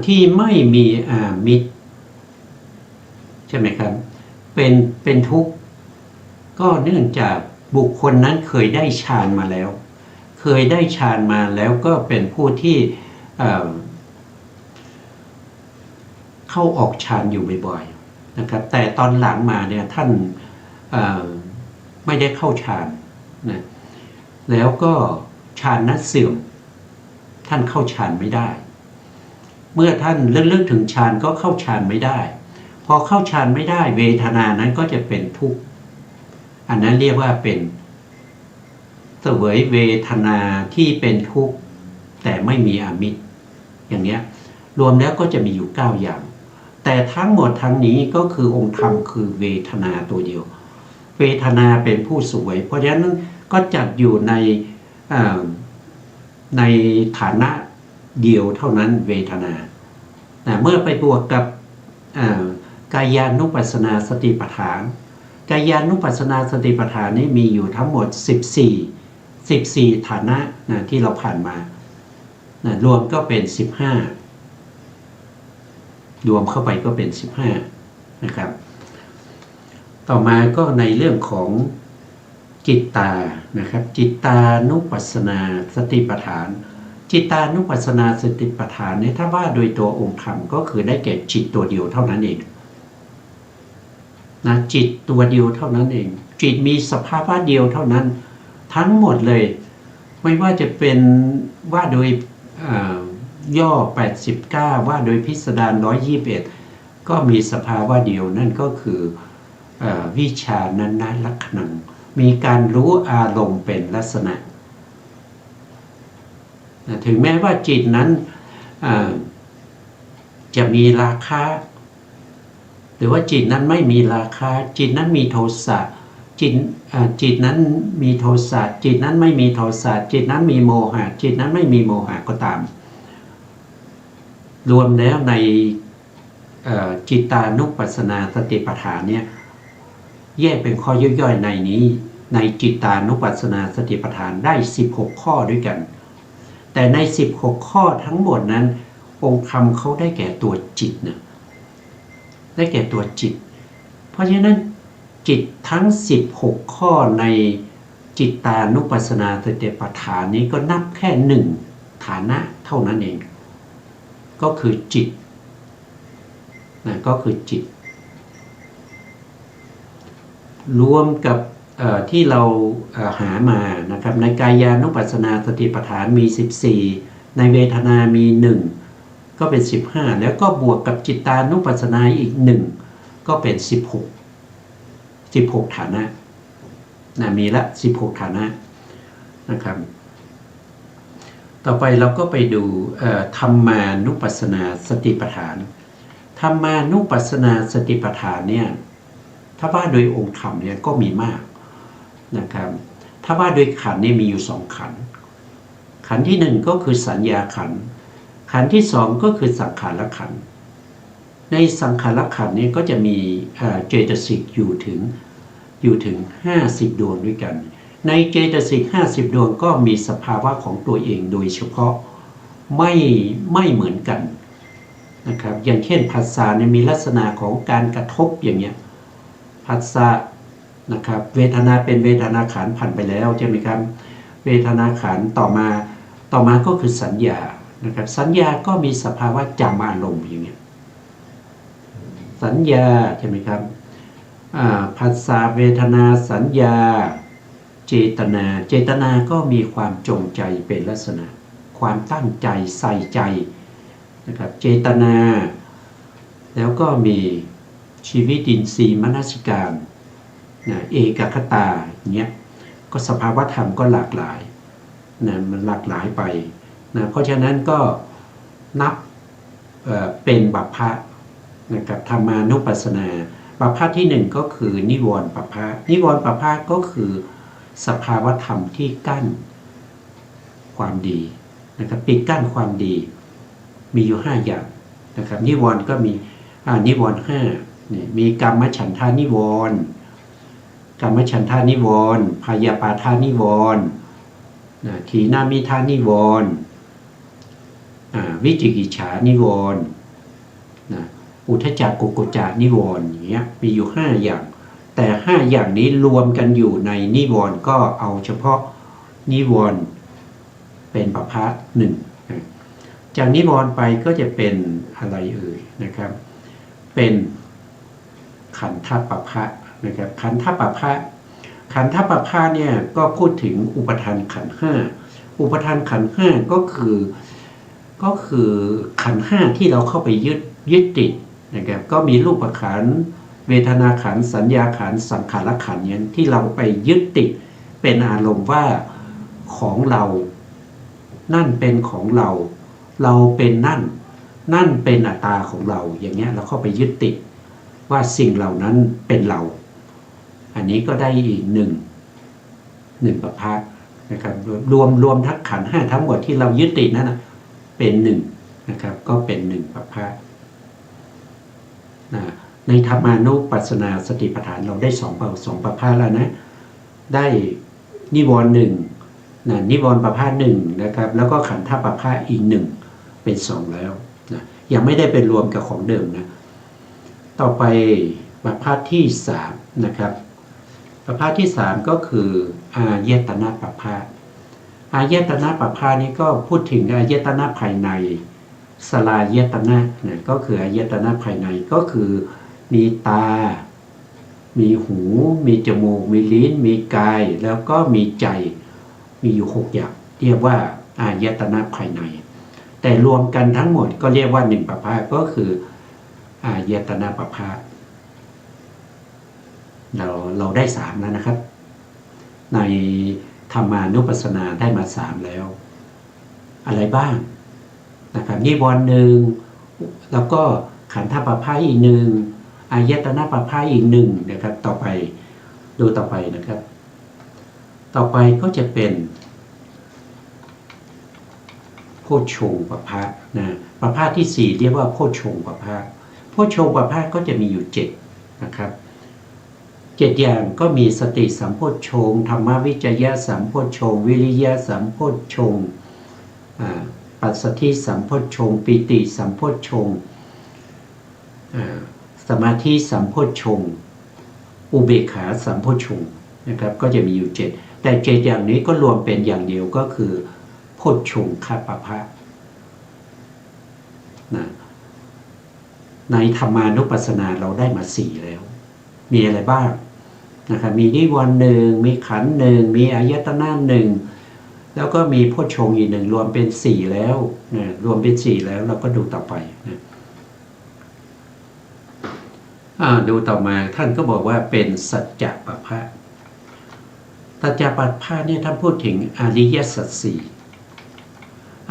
ที่ไม่มีอามิตรใช่ไหมครับเป็นทุกข์ก็เนื่องจากบุคคลนั้นเคยได้ฌานมาแล้วก็เป็นผู้ที่เข้าออกฌานอยู่บ่อยๆนะครับแต่ตอนหลังมาเนี่ยท่านไม่ได้เข้าฌานนะแล้วก็ฌานนั้นเสื่อมท่านเข้าฌานไม่ได้เมื่อท่านลึกถึงฌานก็เข้าฌานไม่ได้พอเข้าฌานไม่ได้เวทนานั้นก็จะเป็นทุกข์อันนั้นเรียกว่าเป็นเสวยเวทนาที่เป็นทุกข์แต่ไม่มีอามิตรอย่างนี้รวมแล้วก็จะมีอยู่9อย่างแต่ทั้งหมดทั้งนี้ก็คือองค์ธรรมคือเวทนาตัวเดียวเวทนาเป็นผู้เสวยเพราะฉะนั้นก็จัดอยู่ในฐานะเดียวเท่านั้นเวทนาเมื่อไปบวกกับกายานุปัสสนาสติปัฏฐานกายานุปัสสนาสติปัฏฐานนี้มีอยู่ทั้งหมด14ฐานะที่เราผ่านมารวมก็เป็น15รวมเข้าไปก็เป็น15นะครับต่อมาก็ในเรื่องของจิตตานะครับจิตตานุปัสสนาสติปัฏฐานจิตตานุปัสสนาสติปัฏฐานเนี่ยถ้าว่าโดยตัวองค์ธรรมก็คือได้แก่จิตตัวเดียวเท่านั้นเองนะจิตตัวเดียวเท่านั้นเองจิตมีสภาวะเดียวเท่านั้นทั้งหมดเลยไม่ว่าจะเป็นว่าโดยย่อ89ว่าโดยพิสดาร121ก็มีสภาวะเดียวนั่นก็คือวิชานันนลักขณังมีการรู้อารมณ์เป็นลักษณะถึงแม้ว่าจิตนั้นจะมีราคะหรือว่าจิตนั้นไม่มีราคะจิตนั้นมีโทสะจิตนั้นมีโทสะจิตนั้นไม่มีโทสะจิตนั้นมีโมหะจิตนั้นไม่มีโมหะก็ตามรวมแล้วในจิตตานุปัสสนาสติปัฏฐานเนี่ยแยกเป็นข้อย่อยๆในนี้ในจิตตานุปัสสนาสติปัฏฐานได้16ข้อด้วยกันแต่ใน16ข้อทั้งหมดนั้นองค์ธรรมเขาได้แก่ตัวจิตนะได้แก่ตัวจิตเพราะฉะนั้นจิตทั้ง16ข้อในจิตตานุปัสสนาสติปัฏฐานนี้ก็นับแค่1ฐานะเท่านั้นเองก็คือจิตนะก็คือจิตรวมกับที่เราหามานะครับในกายานุปัสสนาสติปัฏฐานมี14ในเวทนามี1 ก็เป็น15แล้วก็บวกกับจิตตานุปัสสนาอีก1ก็เป็น16ฐานะมีละ16ฐานะนะครับต่อไปเราก็ไปดูธรรมานุปัสสนาสติปัฏฐานธรรมานุปัสสนาสติปัฏฐานเนี่ยถ้าว่าโดยองค์ธรรมเนี่ยก็มีมากนะครับถ้าว่าโดยขันธ์เนี่ยมีอยู่2ขันธ์ขันธ์ที่1ก็คือสัญญาขันธ์ขันธ์ที่2ก็คือสังขารขันธ์ในสังขารขันธ์เนี่ยก็จะมีเจตสิกอยู่ถึง50ดวงด้วยกันในเจตสิก50ดวงก็มีสภาวะของตัวเองโดยเฉพาะไม่เหมือนกันนะครับอย่างเช่นผัสสะเนี่ยมีลักษณะของการกระทบอย่างเงี้ยผัสสะนะครับเวทนาเป็นเวทนาขันธ์ผ่านไปแล้วใช่ไหมครับเวทนาขันธ์ต่อมาก็คือสัญญานะครับสัญญาก็มีสภาวะจำอารมณ์อย่างเงี้ยสัญญาใช่ไหมครับผัสสะเวทนาสัญญาเจตนาก็มีความจงใจเป็นลักษณะความตั้งใจใส่ใจนะครับเจตนาแล้วก็มีชีวิตินทรีย์มนสิการเอกคตาอย่างเงี้ยก็สภาวะธรรมก็หลากหลายมันหลากหลายไปเพราะฉะนั้นก็นับเป็นบัพพะนะครับธรรมานุปัสสนาบัพพะที่1ก็คือนิวรณ์บัพพะนิวรณ์บัพพะก็คือสภาวธรรมที่กั้นความดีนะครับปิดกั้นความดีมีอยู่5อย่างนะครับนิวรณ์ก็มีนิวรณ์5นี่มีกรรมฉันทานิวรณ์พยาปาทานิวรณ์ถีนามิทานิวรณ์วิจิกิจฉานิวรณ์อุทธัจจกุกุจจานิวรณ์อย่างเงี้ยมีอยู่5อย่างแต่5อย่างนี้รวมกันอยู่ในนิวรณ์ก็เอาเฉพาะนิวรณ์เป็นบัพพะ1จากนิวรณ์ไปก็จะเป็นอะไรนะครับเป็นขันธปภะนะครับขันธปภะเนี่ยก็พูดถึงอุปทานขันธ์5อุปทานขันธ์5ก็คือขันธ์5ที่เราเข้าไปยึดติดนะครับก็มีรูปขันธ์เวทนาขันธ์สัญญาขันธ์สังขารขันธ์เนี่ยที่เราไปยึดติดเป็นอารมณ์ว่าของเรานั่นเป็นของเราเป็นนั่นเป็นอัตตาของเราอย่างเงี้ยเราเข้าไปยึดติดว่าสิ่งเหล่านั้นเป็นเราอันนี้ก็ได้อีกหนึ่งประภาคนะครับรวมทั้งขันธ์5ทั้งหมดที่เรายึดติดนั้นเป็น1นะครับก็เป็น1ประภาคในธรรมานุปัสสนาสติปัฏฐานเราได้2ประภาคแล้วนะได้นิวรณ์1นิวรณ์ประภาค1นะครับแล้วก็ขันธประภาคอีก1เป็น2แล้วนะยังไม่ได้เป็นรวมกับของเดิมนะต่อไปประภาคที่3นะครับประภาคที่3ก็คืออายตนะประภาคอายตนะประภาคนี้ก็พูดถึงอายตนะภายในสลายตนะก็คืออายตนะภายในก็คือมีตามีหูมีจมูกมีลิ้นมีกายแล้วก็มีใจมีอยู่6อย่างเรียกว่าอายตนะภายในแต่รวมกันทั้งหมดก็เรียกว่า1ประภาคก็คืออายตนะประภาคเราได้3แล้วนะครับในธรรมานุปัสสนาได้มา3แล้วอะไรบ้างนะครับนิวรณ์1แล้วก็ขันธปภาคอีก1อายตนะปภาคอีก1นะครับต่อไปดูต่อไปนะครับต่อไปก็จะเป็นโพชฌงค์ปภาคประภาคที่4เรียกว่าโพชฌงค์ปภาคโพชฌงค์ปภาคก็จะมีอยู่7นะครับ7อย่างก็มีสติสัมโพชฌงค์ธรรมวิจยะสัมโพชฌงค์วิริยะสัมโพชฌงค์ปัสสัทธิสัมโพชฌงค์ปิติสัมโพชฌงค์สมาธิสัมโพชฌงค์อุเบกขาสัมโพชฌงค์นะครับก็จะมีอยู่7แต่7อย่างนี้ก็รวมเป็นอย่างเดียวก็คือโพชฌงคปภะในธรรมานุปัสสนาเราได้มา4แล้วมีอะไรบ้างนะครับมีนิวรณ์1มีขันธ์1มีอายตนะ1 แล้วก็มีโพชฌงค์อีกหนึ่งรวมเป็นสี่แล้วนะรวมเป็นสี่แล้วเราก็ดูต่อไปนะดูต่อมาท่านก็บอกว่าเป็นสัจจะปัปพะสัจจะปัปพะเนี่ยท่านพูดถึงอริยสัจสี่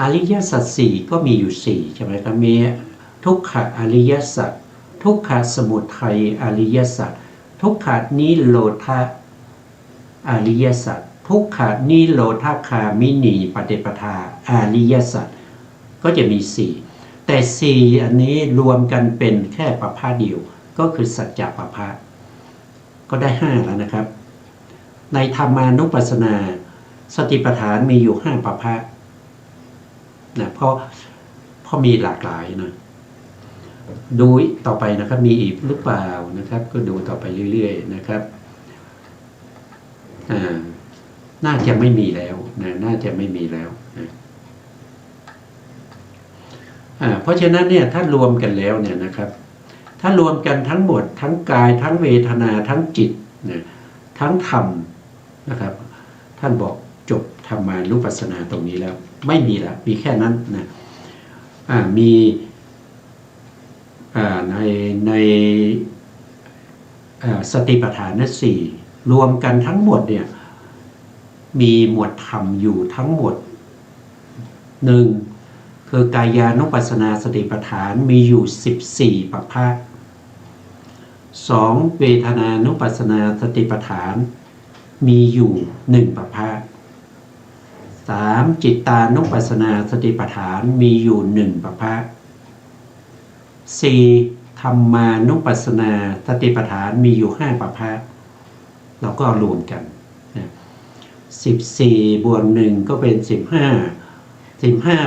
อริยสัจสี่ก็มีอยู่สี่ใช่ไหมครับมีทุกขอริยสัจทุกขสมุทัยอริยสัจทุกขนิโรธอริยสัจทุกขนิโรธคามินีปฏิปทาอริยสัจก็จะมีสี่แต่สี่อันนี้รวมกันเป็นแค่ปัปพะเดียวก็คือสัจจะปัปพะก็ได้ห้าแล้วนะครับในธรรมานุปัสสนาสติปัฏฐานมีอยู่ห้าปัปพะนะเพราะมีหลากหลายนะดูต่อไปนะครับมีอีกหรือเปล่านะครับก็ดูต่อไปเรื่อยๆนะครับน่าจะไม่มีแล้วนะน่าจะไม่มีแล้วนะเพราะฉะนั้นเนี่ยถ้ารวมกันแล้วเนี่ยนะครับถ้ารวมกันทั้งหมดทั้งกายทั้งเวทนาทั้งจิตนะทั้งธรรมนะครับท่านบอกจบธรรมานุปัสสนาตรงนี้แล้วไม่มีแล้วมีแค่นั้นนะมีในสติปัฏฐานสี่รวมกันทั้งหมดเนี่ยมีหมวดธรรมอยู่ทั้งหมดหนึ่งคือกายานุปัสสนาสติปัฏฐานมีอยู่14ปัปพะสองเวทนานุปัสสนาสติปัฏฐานมีอยู่1ปัปพะสามจิตตานุปัสสนาสติปัฏฐานมีอยู่1ปัปพะสี่ธรรมานุปัสสนาสติปัฏฐานมีอยู่5ปัปพะเราก็รวมกัน14บวก1ก็เป็น15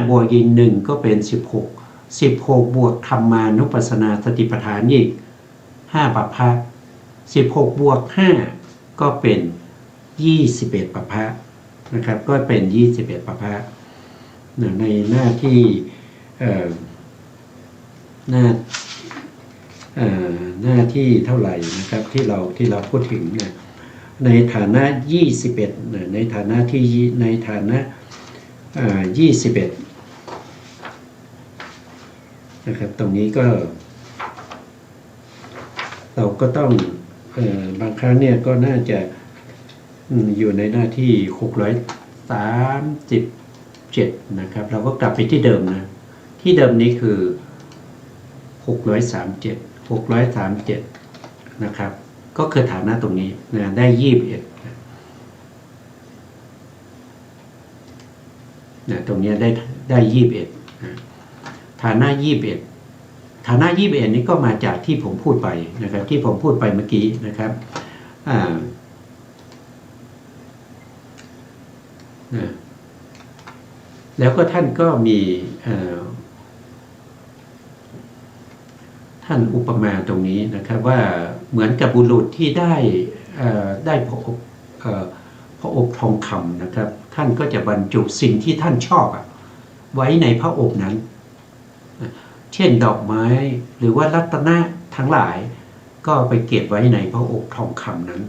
บวกอีก1ก็เป็น16บวกธรรมานุปัสสนาสติปัฏฐานอีก5ปัปพะ16บวก5ก็เป็น21ปัปพะนะครับก็เป็น21ปัปพะในหน้าที่หน้าที่เท่าไหร่นะครับที่เราพูดถึงเนี่ยในฐานะ21ในฐานะที่ในฐานะ21นะครับตรงนี้ก็เราก็ต้องบางครั้งเนี่ยก็น่าจะอยู่ในหน้าที่637นะครับเราก็กลับไปที่เดิมนะที่เดิมนี้คือ637นะครับก็คือฐานะตรงนี้นะได้21นะตรงนี้ได้21นะฐานะ21ฐานะ21นี้ก็มาจากที่ผมพูดไปนะครับที่ผมพูดไปเมื่อกี้นะครับแล้วก็ท่านก็มีท่านอุปมาตรงนี้นะครับว่าเหมือนกับบุรุษที่ได้พระอบทองคำนะครับท่านก็จะบรรจุสิ่งที่ท่านชอบไว้ในพระอบนั้นเช่นดอกไม้หรือว่ารัตนะทั้งหลายก็ไปเก็บไว้ในพระอบทองคำนั้น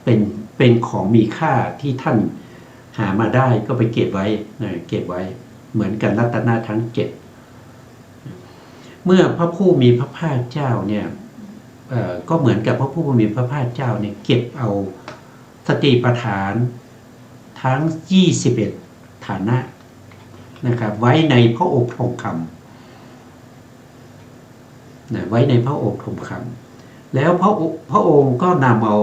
เป็นของมีค่าที่ท่านหามาได้ก็ไปเก็บไว้เก็บไว้เหมือนกันรัตนะทั้ง7เมื่อพระผู้มีพระภาคเจ้าเนี่ยก็เหมือนกับพระผู้มีพระภาคเจ้าเนี่ยเก็บเอาสติปัฏฐานทั้ง21ฐานะนะครับไว้ในพระอบทองคำไว้ในพระอบทองคำแล้วพระองค์ก็นำเอา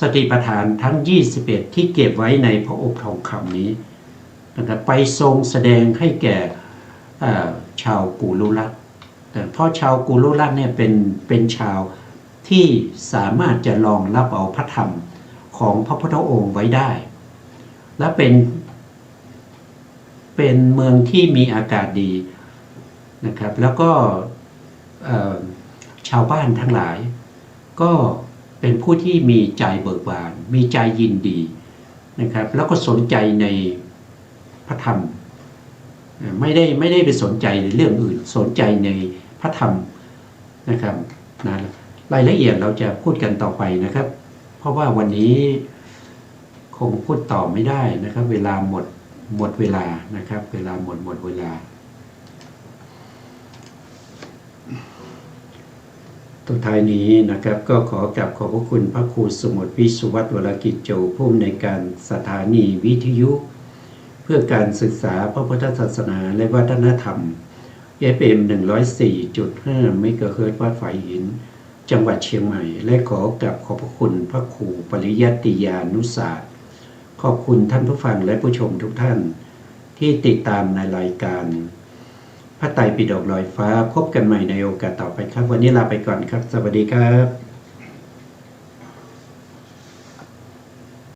สติปัฏฐานทั้ง21ที่เก็บไว้ในพระอบทองคำนี้นะครับไปทรงแสดงให้แก่ชาวกุลุลักษณ์เพราะชาวกุลุลักษณ์เนี่ยเป็นชาวที่สามารถจะรองรับเอาพระธรรมของพระพุทธองค์ไว้ได้และเป็นเมืองที่มีอากาศดีนะครับแล้วก็ชาวบ้านทั้งหลายก็เป็นผู้ที่มีใจเบิกบานมีใจยินดีนะครับแล้วก็สนใจในพระธรรมไม่ได้ไปสนใจในเรื่องอื่นสนใจในพระธรรมนะครับรายละเอียดเราจะพูดกันต่อไปนะครับเพราะว่าวันนี้ คงพูดต่อไม่ได้นะครับเวลาหมดเวลานะครับเวลาหมดเวลาตัวท้ายนี้นะครับก็ขอกราบขอบพระคุณพระครูสมุทรวิสุวัตรวรกิจโจผู้อำนวยการสถานีวิทยุเพื่อการศึกษาพระพุทธศาสนาและวัฒนธรรม FM 104.5 เมกะเฮิรตซ์วัดฝายหินจังหวัดเชียงใหม่และขอกราบขอบพระคุณพระครูปริยัติยานุศาสตร์ขอบคุณท่านผู้ฟังและผู้ชมทุกท่านที่ติดตามในรายการพระไตรปิฎกลอยฟ้าพบกันใหม่ในโอกาสต่อไปครับวันนี้ลาไปก่อนครับสวัสดีครับ